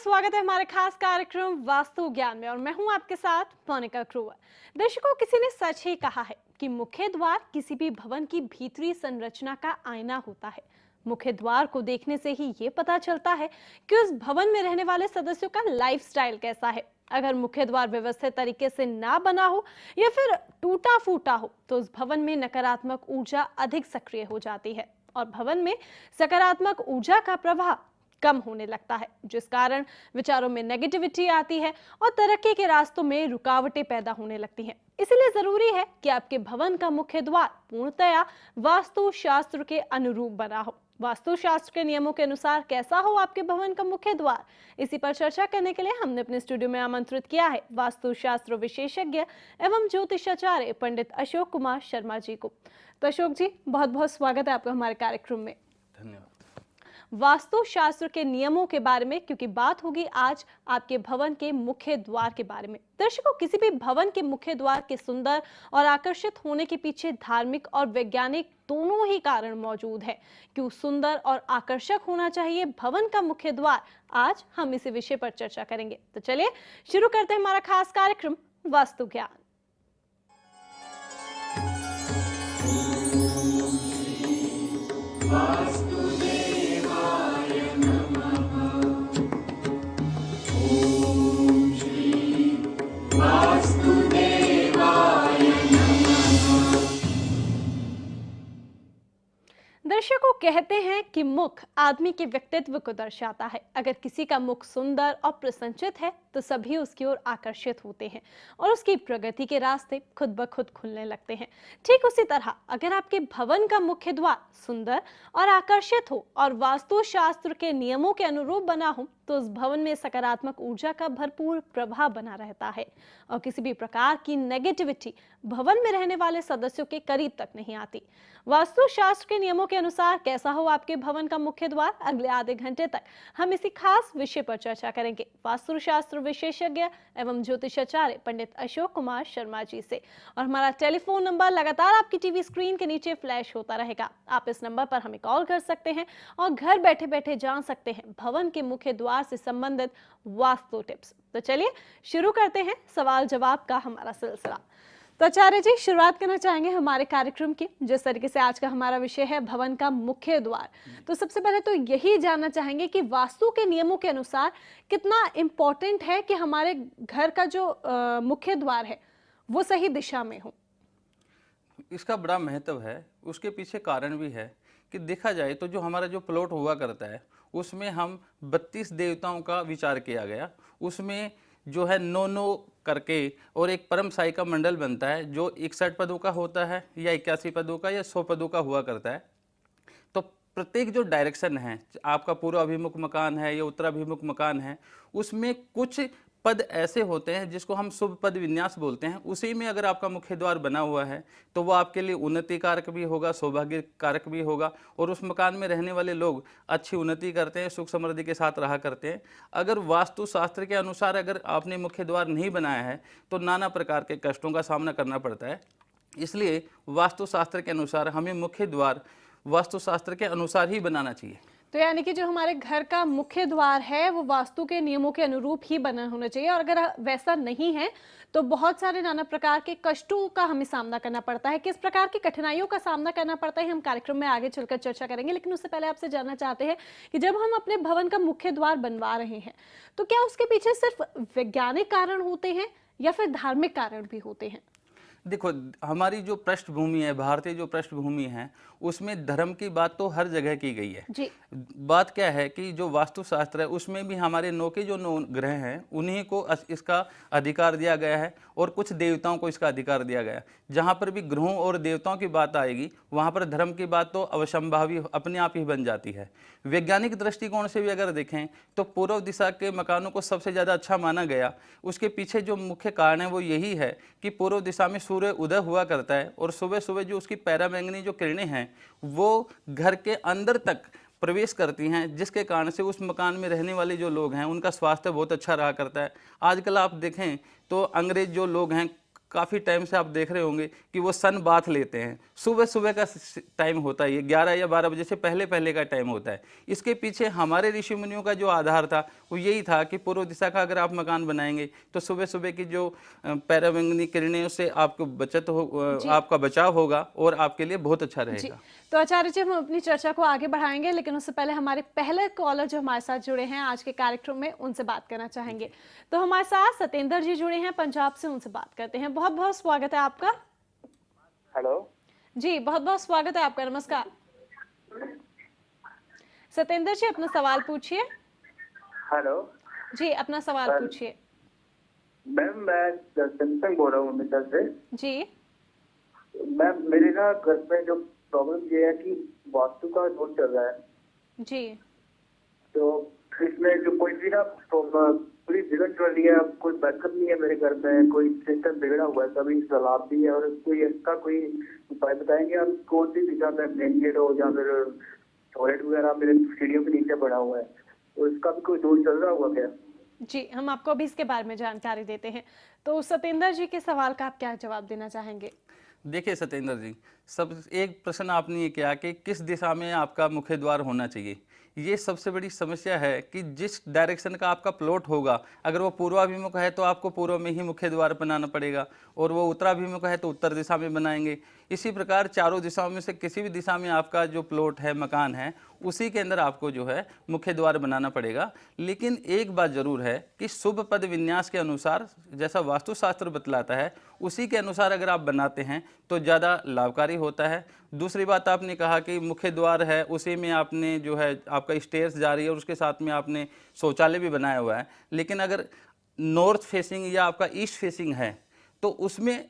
स्वागत है हमारे खास कार्यक्रम वास्तु ज्ञान में और मैं हूं आपके साथ मोनिका क्रूवर। दर्शकों, किसी ने सच ही कहा है कि मुख्य द्वार किसी भी भवन की भीतरी संरचना का आईना होता है। मुख्य द्वार को देखने से ही ये पता चलता है कि उस भवन में रहने वाले सदस्यों का लाइफस्टाइल कैसा है। अगर मुख्य द्वार व्यवस्थित तरीके से ना बना हो या फिर टूटा फूटा हो तो उस भवन में नकारात्मक ऊर्जा अधिक सक्रिय हो जाती है और भवन में सकारात्मक ऊर्जा का प्रवाह कम होने लगता है, जिस कारण विचारों में नेगेटिविटी आती है और तरक्की के रास्तों में रुकावटें पैदा होने लगती हैं। इसीलिए जरूरी है कि आपके भवन का मुख्य द्वार पूर्णतया वास्तु शास्त्र के अनुरूप बना हो। वास्तु शास्त्र के नियमों के अनुसार कैसा हो आपके भवन का मुख्य द्वार, इसी पर चर्चा करने के लिए हमने अपने स्टूडियो में आमंत्रित किया है वास्तु शास्त्र विशेषज्ञ एवं ज्योतिषाचार्य पंडित अशोक कुमार शर्मा जी को। तो अशोक जी, बहुत बहुत स्वागत है आपका हमारे कार्यक्रम में। धन्यवाद। वास्तु शास्त्र के नियमों के बारे में क्योंकि बात होगी आज आपके भवन के मुख्य द्वार के बारे में। दर्शकों, किसी भी भवन के मुख्य द्वार के सुंदर और आकर्षित होने के पीछे धार्मिक और वैज्ञानिक दोनों ही कारण मौजूद है। क्यों सुंदर और आकर्षक होना चाहिए भवन का मुख्य द्वार, आज हम इसी विषय पर चर्चा करेंगे। तो चलिए शुरू करते हैं हमारा खास कार्यक्रम वास्तु ज्ञान। दर्शकों, कहते हैं कि मुख आदमी के व्यक्तित्व को दर्शाता है। अगर किसी का मुख सुंदर और प्रसन्नचित है तो सभी उसकी ओर आकर्षित होते हैं और उसकी प्रगति के रास्ते खुद ब खुद खुलने लगते हैं। ठीक उसी तरह अगर आपके भवन का मुख्य द्वार सुंदर और आकर्षित हो और वास्तु शास्त्र के नियमों के अनुरूप बना हो तो उस भवन में सकारात्मक ऊर्जा का भरपूर प्रभाव बना रहता है और किसी भी प्रकार की नेगेटिविटी भवन में रहने वाले सदस्यों के करीब तक नहीं आती। वास्तु शास्त्र के नियमों के अनुसार कैसा हो आपके भवन का मुख्य द्वार, अगले आधे घंटे तक हम इसी खास विषय पर चर्चा करेंगे वास्तु शास्त्र विशेषज्ञ एवं ज्योतिषाचार्य पंडित अशोक कुमार शर्मा जी से। और हमारा टेलीफोन नंबर लगातार आपकी टीवी स्क्रीन के नीचे फ्लैश होता रहेगा। आप इस नंबर पर हमें कॉल कर सकते हैं और घर बैठे बैठे जान सकते हैं भवन के मुख्य द्वार से संबंधित वास्तु टिप्स। तो चलिए शुरू करते हैं सवाल जवाब का हमारा सिलसिला। तो आचार्य जी, शुरुआत करना चाहेंगे हमारे कार्यक्रम की। जिस तरीके से आज का हमारा विषय है भवन का मुख्य द्वार, तो सबसे पहले तो यही जानना चाहेंगे कि वास्तु के नियमों के अनुसार कितना इम्पोर्टेंट है कि हमारे घर का जो मुख्य द्वार है वो सही दिशा में हो। इसका बड़ा महत्व है। उसके पीछे कारण भी है कि देखा जाए तो जो हमारा जो प्लॉट हुआ करता है उसमें हम 32 देवताओं का विचार किया गया। उसमें जो है 9 करके और एक परमशाही का मंडल बनता है जो 61 पदों का होता है या 81 पदों का या 100 पदों का हुआ करता है। तो प्रत्येक जो डायरेक्शन है, आपका पूर्व अभिमुख मकान है या उत्तराभिमुख मकान है, उसमें कुछ पद ऐसे होते हैं जिसको हम शुभ पद विन्यास बोलते हैं। उसी में अगर आपका मुख्य द्वार बना हुआ है तो वो आपके लिए उन्नति कारक भी होगा, सौभाग्य कारक भी होगा और उस मकान में रहने वाले लोग अच्छी उन्नति करते हैं, सुख समृद्धि के साथ रहा करते हैं। अगर वास्तु शास्त्र के अनुसार अगर आपने मुख्य द्वार नहीं बनाया है तो नाना प्रकार के कष्टों का सामना करना पड़ता है। इसलिए वास्तु शास्त्र के अनुसार हमें मुख्य द्वार वास्तु शास्त्र के अनुसार ही बनाना चाहिए। तो यानी कि जो हमारे घर का मुख्य द्वार है वो वास्तु के नियमों के अनुरूप ही बना होना चाहिए और अगर वैसा नहीं है तो बहुत सारे नाना प्रकार के कष्टों का हमें सामना करना पड़ता है। किस प्रकार की कठिनाइयों का सामना करना पड़ता है हम कार्यक्रम में आगे चलकर चर्चा करेंगे, लेकिन उससे पहले आपसे जानना चाहते हैं कि जब हम अपने भवन का मुख्य द्वार बनवा रहे हैं तो क्या उसके पीछे सिर्फ वैज्ञानिक कारण होते हैं या फिर धार्मिक कारण भी होते हैं? देखो, हमारी जो पृष्ठभूमि है, भारतीय जो पृष्ठभूमि है, उसमें धर्म की बात तो हर जगह की गई है जी। बात क्या है कि जो वास्तुशास्त्र है उसमें भी हमारे 9 के जो 9 ग्रह हैं उन्हीं को इसका अधिकार दिया गया है और कुछ देवताओं को इसका अधिकार दिया गया है। जहाँ पर भी ग्रहों और देवताओं की बात आएगी वहाँ पर धर्म की बात तो अवश्यंभावी अपने आप ही बन जाती है। वैज्ञानिक दृष्टिकोण से भी अगर देखें तो पूर्व दिशा के मकानों को सबसे ज़्यादा अच्छा माना गया। उसके पीछे जो मुख्य कारण है वो यही है कि पूर्व दिशा में सूर्य उदय हुआ करता है और सुबह सुबह जो उसकी पैरामैंगनी जो किरणें हैं वो घर के अंदर तक प्रवेश करती हैं, जिसके कारण से उस मकान में रहने वाले जो लोग हैं उनका स्वास्थ्य बहुत अच्छा रहा करता है। आजकल आप देखें तो अंग्रेज जो लोग हैं काफ़ी टाइम से आप देख रहे होंगे कि वो सन बाथ लेते हैं। सुबह सुबह का टाइम होता है, ये 11 या 12 बजे से पहले पहले का टाइम होता है। इसके पीछे हमारे ऋषि मुनियों का जो आधार था वो यही था कि पूर्व दिशा का अगर आप मकान बनाएंगे तो सुबह सुबह की जो पराबैंगनी किरणें से आपको बचत हो, आपका बचाव होगा और आपके लिए बहुत अच्छा जी, रहेगा। तो आचार्य जी हम अपनी चर्चा को आगे बढ़ाएंगे, लेकिन उससे पहले हमारे पहले कॉलर जो हमारे साथ जुड़े हैं आज के कार्यक्रम में, उनसे बात करना चाहेंगे। तो हमारे साथ सतेंद्र जी जुड़े हैं पंजाब से, उनसे बात करते हैं। बहुत बहुत स्वागत है आपका। हेलो जी, बहुत बहुत स्वागत है आपका। नमस्कार सतेंद्र जी, अपना सवाल पूछिए। हेलो जी, अपना सवाल पूछिए। मैम, मैं सैमसंग बोल रहा हूँ अमृतसर से। जी मैम, मेरे ना घर में जो प्रॉब्लम ये है कि वास्तु का दोष चल रहा है। जी तो इसमें जो कोई भी ना पूरी बिगड़ चल रही है, कोई बैकअप नहीं है मेरे घर में, कोई सिस्टम बिगड़ा हुआ है, सभी सलाब भी है। और कोई इसका कोई उपाय बताएंगे आप? कौन सी दिशा में मेन गेट हो या फिर टॉयलेट वगैरह मेरे सीढ़ियों के नीचे पड़ा हुआ है, तो इसका भी कोई दोष चल रहा हुआ क्या? जी, हम आपको अभी इसके बारे में जानकारी देते हैं। तो सतेंद्र जी के सवाल का आप क्या जवाब देना चाहेंगे? देखिए सतेंद्र जी, सब एक प्रश्न आपने ये किया कि किस दिशा में आपका मुख्य द्वार होना चाहिए। ये सबसे बड़ी समस्या है कि जिस डायरेक्शन का आपका प्लॉट होगा, अगर वो पूर्वाभिमुख है तो आपको पूर्व में ही मुख्य द्वार बनाना पड़ेगा, और वो उत्तराभिमुख है तो उत्तर दिशा में बनाएंगे। इसी प्रकार चारों दिशाओं में से किसी भी दिशा में आपका जो प्लॉट है, मकान है, उसी के अंदर आपको जो है मुख्य द्वार बनाना पड़ेगा। लेकिन एक बात जरूर है कि शुभ पद विन्यास के अनुसार, जैसा वास्तुशास्त्र बतलाता है, उसी के अनुसार अगर आप बनाते हैं तो ज़्यादा लाभकारी होता है। दूसरी बात, आपने कहा कि मुख्य द्वार है, उसी में आपने जो है आपका स्टेयर्स जा रही है और उसके साथ में आपने शौचालय भी बनाया हुआ है। लेकिन अगर नॉर्थ फेसिंग या आपका ईस्ट फेसिंग है तो उसमें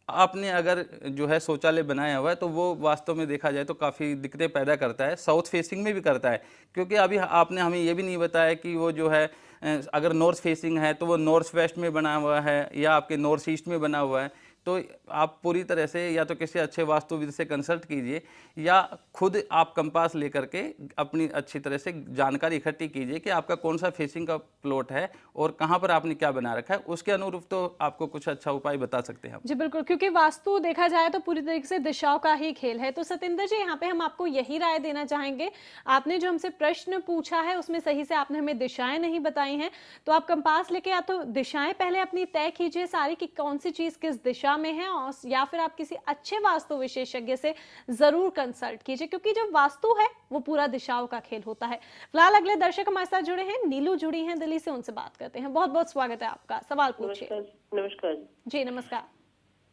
आपने अगर जो है शौचालय बनाया हुआ है तो वो वास्तव में देखा जाए तो काफ़ी दिक्कतें पैदा करता है। साउथ फेसिंग में भी करता है, क्योंकि अभी आपने हमें ये भी नहीं बताया कि वो जो है अगर नॉर्थ फेसिंग है तो वो नॉर्थ वेस्ट में बना हुआ है या आपके नॉर्थ ईस्ट में बना हुआ है। तो आप पूरी तरह से या तो किसी अच्छे वास्तुविद से कंसल्ट कीजिए या खुद आप कंपास लेकर के अपनी अच्छी तरह से जानकारी इकट्ठी कीजिए कि आपका कौन सा फेसिंग का प्लॉट है और कहाँ पर आपने क्या बना रखा है। उसके अनुरूप तो आपको कुछ अच्छा उपाय बता सकते हैं हम। जी बिल्कुल, क्योंकि वास्तु देखा जाए तो पूरी तरीके से दिशाओं का ही खेल है। तो सतेंद्र जी, यहाँ पे हम आपको यही राय देना चाहेंगे, आपने जो हमसे प्रश्न पूछा है उसमें सही से आपने हमें दिशाएं नहीं बताई हैं, तो आप कंपास लेके या तो दिशाएं पहले अपनी तय कीजिए सारी कि कौन सी चीज किस दिशा में है, और या फिर आप किसी अच्छे वास्तु विशेषज्ञ से जरूर कंसल्ट कीजिए, क्योंकि जो वास्तु है वो पूरा दिशाओं का खेल होता है। फिलहाल अगले दर्शक हमारे साथ जुड़े हैं, नीलू जुड़ी हैं दिल्ली से, उनसे बात करते हैं। बहुत बहुत स्वागत है आपका, सवाल पूछिए। नमस्कार। नमस्कार जी नमस्कार।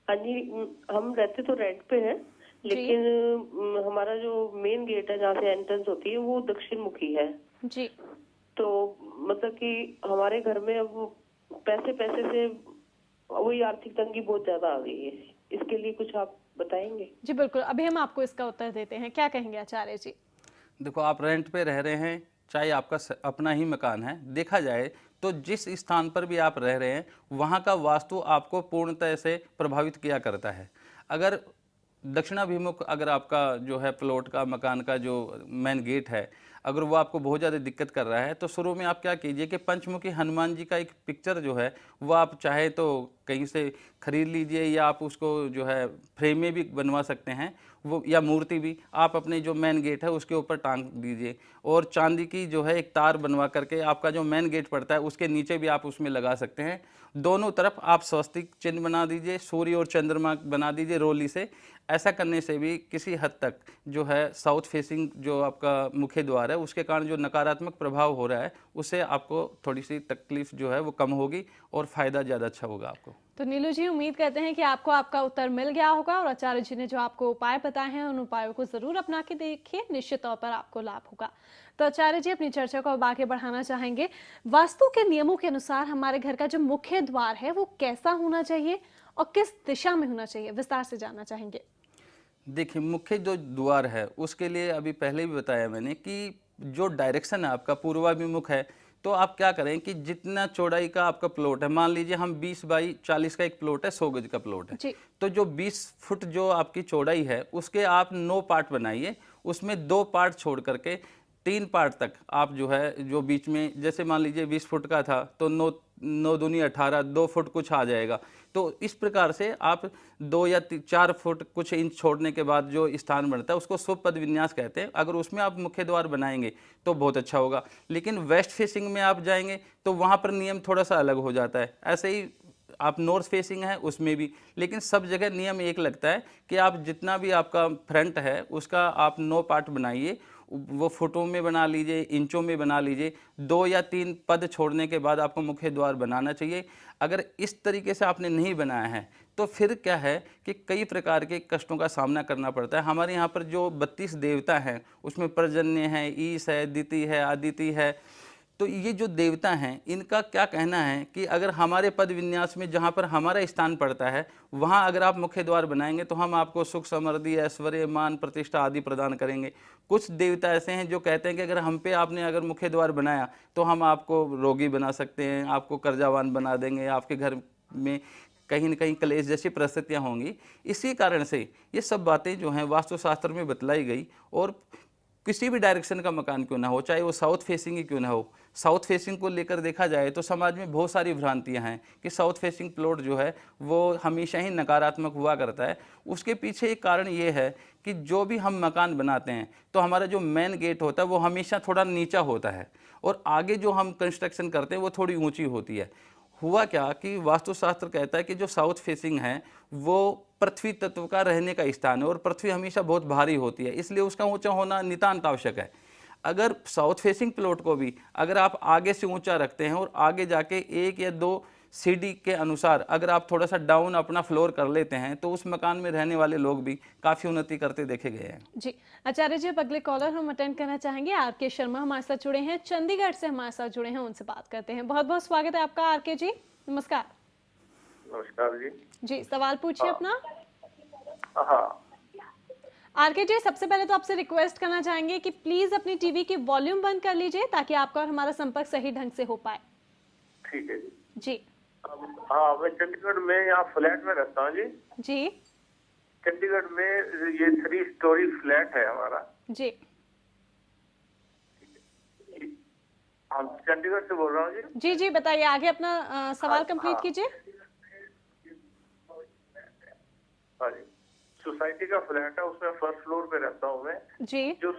हाँ जी, हम रहते तो रेंट पे हैं, लेकिन हमारा जो मेन गेट है जहाँ से एंट्रेंस होती है वो दक्षिण मुखी है। जी तो मतलब कि हमारे घर में अब पैसे से वही आर्थिक तंगी बहुत ज्यादा आ गई है। इसके लिए कुछ आप बताएंगे? जी बिल्कुल, अभी हम आपको इसका उत्तर देते हैं। क्या कहेंगे आचार्य जी? देखो, आप रेंट पे रह रहे हैं, चाहे आपका अपना ही मकान है, देखा जाए तो जिस स्थान पर भी आप रह रहे हैं वहाँ का वास्तु आपको पूर्णतः से प्रभावित किया करता है। अगर दक्षिणाभिमुख अगर आपका जो है प्लॉट का, मकान का जो मेन गेट है, अगर वो आपको बहुत ज़्यादा दिक्कत कर रहा है तो शुरू में आप क्या कीजिए कि पंचमुखी हनुमान जी का एक पिक्चर जो है वो आप चाहे तो कहीं से खरीद लीजिए या आप उसको जो है फ्रेम में भी बनवा सकते हैं, वो या मूर्ति भी आप अपने जो मेन गेट है उसके ऊपर टांग दीजिए। और चांदी की जो है एक तार बनवा करके आपका जो मेन गेट पड़ता है उसके नीचे भी आप उसमें लगा सकते हैं। दोनों तरफ आप स्वस्तिक चिन्ह बना दीजिए, सूर्य और चंद्रमा बना दीजिए रोली से। ऐसा करने से भी किसी हद तक जो है साउथ फेसिंग जो आपका मुख्य द्वार है उसके कारण जो नकारात्मक प्रभाव हो रहा है उससे आपको थोड़ी सी तकलीफ जो है वो कम होगी और फ़ायदा ज़्यादा अच्छा होगा आपको। तो नीलू जी, उम्मीद करते हैं कि आपको आपका उत्तर मिल गया होगा और आचार्य जी ने जो आपको उपाय बताए हैं उन उपायों को जरूर अपना के देखिए, निश्चित तौर पर आपको लाभ होगा। तो आचार्य जी, अपनी चर्चा को अब आगे बढ़ाना चाहेंगे। वास्तु के नियमों के अनुसार हमारे घर का जो मुख्य द्वार है वो कैसा होना चाहिए और किस दिशा में होना चाहिए, विस्तार से जानना चाहेंगे। देखिए, मुख्य जो द्वार है उसके लिए अभी पहले भी बताया मैंने कि जो डायरेक्शन है आपका पूर्वाभिमुख है, तो आप क्या करें कि जितना चौड़ाई का आपका प्लॉट है, मान लीजिए हम 20 बाई 40 का एक प्लॉट है, 100 गज का प्लॉट है, जी तो जो 20 फुट जो आपकी चौड़ाई है उसके आप 9 पार्ट बनाइए, उसमें 2 पार्ट छोड़ करके 3 पार्ट तक आप जो है, जो बीच में जैसे मान लीजिए 20 फुट का था तो 9 दूनी 18, 2 फुट कुछ आ जाएगा। तो इस प्रकार से आप 2 या 4 फुट कुछ इंच छोड़ने के बाद जो स्थान बनता है उसको स्वपद विन्यास कहते हैं। अगर उसमें आप मुख्य द्वार बनाएंगे तो बहुत अच्छा होगा। लेकिन वेस्ट फेसिंग में आप जाएंगे तो वहाँ पर नियम थोड़ा सा अलग हो जाता है। ऐसे ही आप नॉर्थ फेसिंग है उसमें भी, लेकिन सब जगह नियम एक लगता है कि आप जितना भी आपका फ्रंट है उसका आप 9 पार्ट बनाइए। वो फुटों में बना लीजिए, इंचों में बना लीजिए। 2 या 3 पद छोड़ने के बाद आपको मुख्य द्वार बनाना चाहिए। अगर इस तरीके से आपने नहीं बनाया है तो फिर क्या है कि कई प्रकार के कष्टों का सामना करना पड़ता है। हमारे यहाँ पर जो 32 देवता हैं उसमें पर्जन्य है, ईश है, दिति है, आदिति है। तो ये जो देवता हैं इनका क्या कहना है कि अगर हमारे पद विन्यास में जहाँ पर हमारा स्थान पड़ता है वहाँ अगर आप मुख्य द्वार बनाएंगे तो हम आपको सुख, समृद्धि, ऐश्वर्य, मान, प्रतिष्ठा आदि प्रदान करेंगे। कुछ देवता ऐसे हैं जो कहते हैं कि अगर हम पे आपने अगर मुख्य द्वार बनाया तो हम आपको रोगी बना सकते हैं, आपको कर्जावान बना देंगे, आपके घर में कहीं न कहीं क्लेश जैसी परिस्थितियाँ होंगी। इसी कारण से ये सब बातें जो हैं वास्तुशास्त्र में बतलाई गई। और किसी भी डायरेक्शन का मकान क्यों ना हो, चाहे वो साउथ फेसिंग ही क्यों ना हो, साउथ फेसिंग को लेकर देखा जाए तो समाज में बहुत सारी भ्रांतियां हैं कि साउथ फेसिंग प्लॉट जो है वो हमेशा ही नकारात्मक हुआ करता है। उसके पीछे एक कारण ये है कि जो भी हम मकान बनाते हैं तो हमारा जो मेन गेट होता है वो हमेशा थोड़ा नीचा होता है और आगे जो हम कंस्ट्रक्शन करते हैं वो थोड़ी ऊँची होती है। हुआ क्या कि वास्तुशास्त्र कहता है कि जो साउथ फेसिंग है वो पृथ्वी तत्व का रहने का स्थान है और पृथ्वी हमेशा बहुत भारी होती है, इसलिए उसका ऊंचा होना नितांत आवश्यक है। अगर साउथ फेसिंग प्लॉट को भी अगर आप आगे से ऊंचा रखते हैं और आगे जाके 1 या 2 सीढ़ी के अनुसार अगर आप थोड़ा सा डाउन अपना फ्लोर कर लेते हैं तो उस मकान में रहने वाले लोग भी काफ़ी उन्नति करते देखे गए हैं। जी आचार्य जी, अब अगले कॉलर हम अटेंड करना चाहेंगे। आरके शर्मा हमारे साथ जुड़े हैं, चंडीगढ़ से हमारे साथ जुड़े हैं, उनसे बात करते हैं। बहुत बहुत स्वागत है आपका आरके जी। नमस्कार। नमस्कार जी। जी सवाल पूछिए अपना। हाँ आरके जी, सबसे पहले तो आपसे रिक्वेस्ट करना चाहेंगे कि प्लीज अपनी टीवी की वॉल्यूम बंद कर लीजिए ताकि आपका और हमारा संपर्क सही ढंग से हो पाए। ठीक है जी। जी हाँ, मैं चंडीगढ़ में यहाँ फ्लैट में रहता हूँ जी। जी चंडीगढ़ में ये 3 स्टोरी फ्लैट है हमारा जी। हम चंडीगढ़ से बोल रहा हूँ जी। जी जी बताइए, आगे अपना सवाल कंप्लीट कीजिए। हाँ जी, सोसाइटी का फ्लैट है, उसमें फर्स्ट फ्लोर पे रहता हूँ मैं जी। जो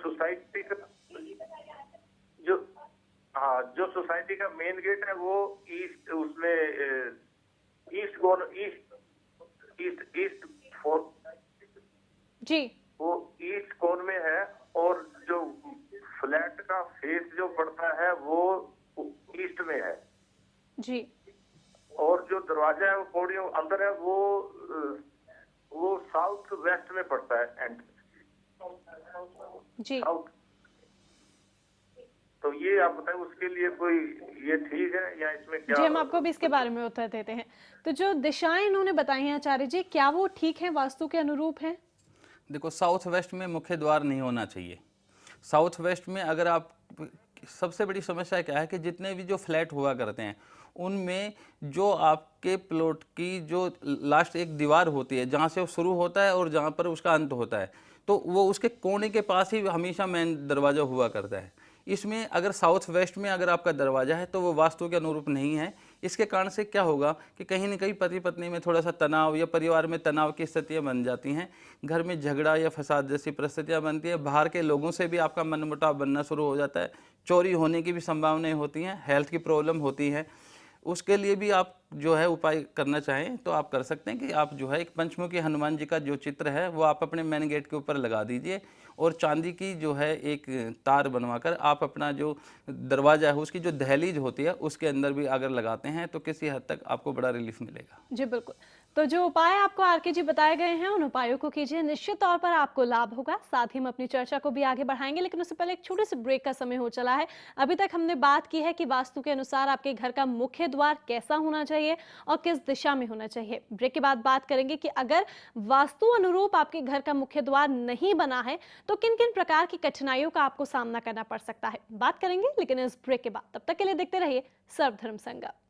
सोसाइटी का मेन गेट है वो ईस्ट, उसमें ईस्ट जी वो ईस्ट कोन में है और जो फ्लैट का फेस जो पड़ता है वो ईस्ट में है जी। और जो दरवाजा है वो पौड़ियों अंदर है वो साउथ वेस्ट में पड़ता है एंड जी। साउथ। तो ये आप बताएं उसके लिए कोई ये ठीक है या इसमें क्या? जी हम आपको भी इसके बारे में उत्तर देते हैं। तो जो दिशाएं इन्होंने बताई हैं आचार्य जी, क्या वो ठीक है, वास्तु के अनुरूप हैं? देखो, साउथ वेस्ट में मुख्य द्वार नहीं होना चाहिए। साउथ वेस्ट में अगर आप, सबसे बड़ी समस्या क्या है कि जितने भी जो फ्लैट हुआ करते हैं उनमें जो आपके प्लॉट की जो लास्ट एक दीवार होती है जहाँ से वो शुरू होता है और जहाँ पर उसका अंत होता है, तो वो उसके कोने के पास ही हमेशा मेन दरवाज़ा हुआ करता है। इसमें अगर साउथ वेस्ट में अगर आपका दरवाज़ा है तो वो वास्तु के अनुरूप नहीं है। इसके कारण से क्या होगा कि कहीं न कहीं पति पत्नी में थोड़ा सा तनाव या परिवार में तनाव की स्थितियाँ बन जाती हैं, घर में झगड़ा या फसाद जैसी परिस्थितियाँ बनती है, बाहर के लोगों से भी आपका मनमुटाव बनना शुरू हो जाता है, चोरी होने की भी संभावनाएं होती हैं, हेल्थ की प्रॉब्लम होती है। उसके लिए भी आप जो है उपाय करना चाहें तो आप कर सकते हैं कि आप जो है एक पंचमुखी हनुमान जी का जो चित्र है वो आप अपने मेन गेट के ऊपर लगा दीजिए और चांदी की जो है एक तार बनवाकर आप अपना जो दरवाज़ा है उसकी जो दहलीज होती है उसके अंदर भी अगर लगाते हैं तो किसी हद तक आपको बड़ा रिलीफ मिलेगा। जी बिल्कुल। तो जो उपाय आपको आरके जी बताए गए हैं उन उपायों को कीजिए, निश्चित तौर पर आपको लाभ होगा। साथ ही हम अपनी चर्चा को भी आगे बढ़ाएंगे, लेकिन उससे पहले एक छोटे से ब्रेक का समय हो चला है। अभी तक हमने बात की है कि वास्तु के अनुसार आपके घर का मुख्य द्वार कैसा होना चाहिए और किस दिशा में होना चाहिए। ब्रेक के बाद बात करेंगे कि अगर वास्तु अनुरूप आपके घर का मुख्य द्वार नहीं बना है तो किन किन प्रकार की कठिनाइयों का आपको सामना करना पड़ सकता है, बात करेंगे लेकिन इस ब्रेक के बाद। तब तक के लिए देखते रहिए सर्वधर्म संगम।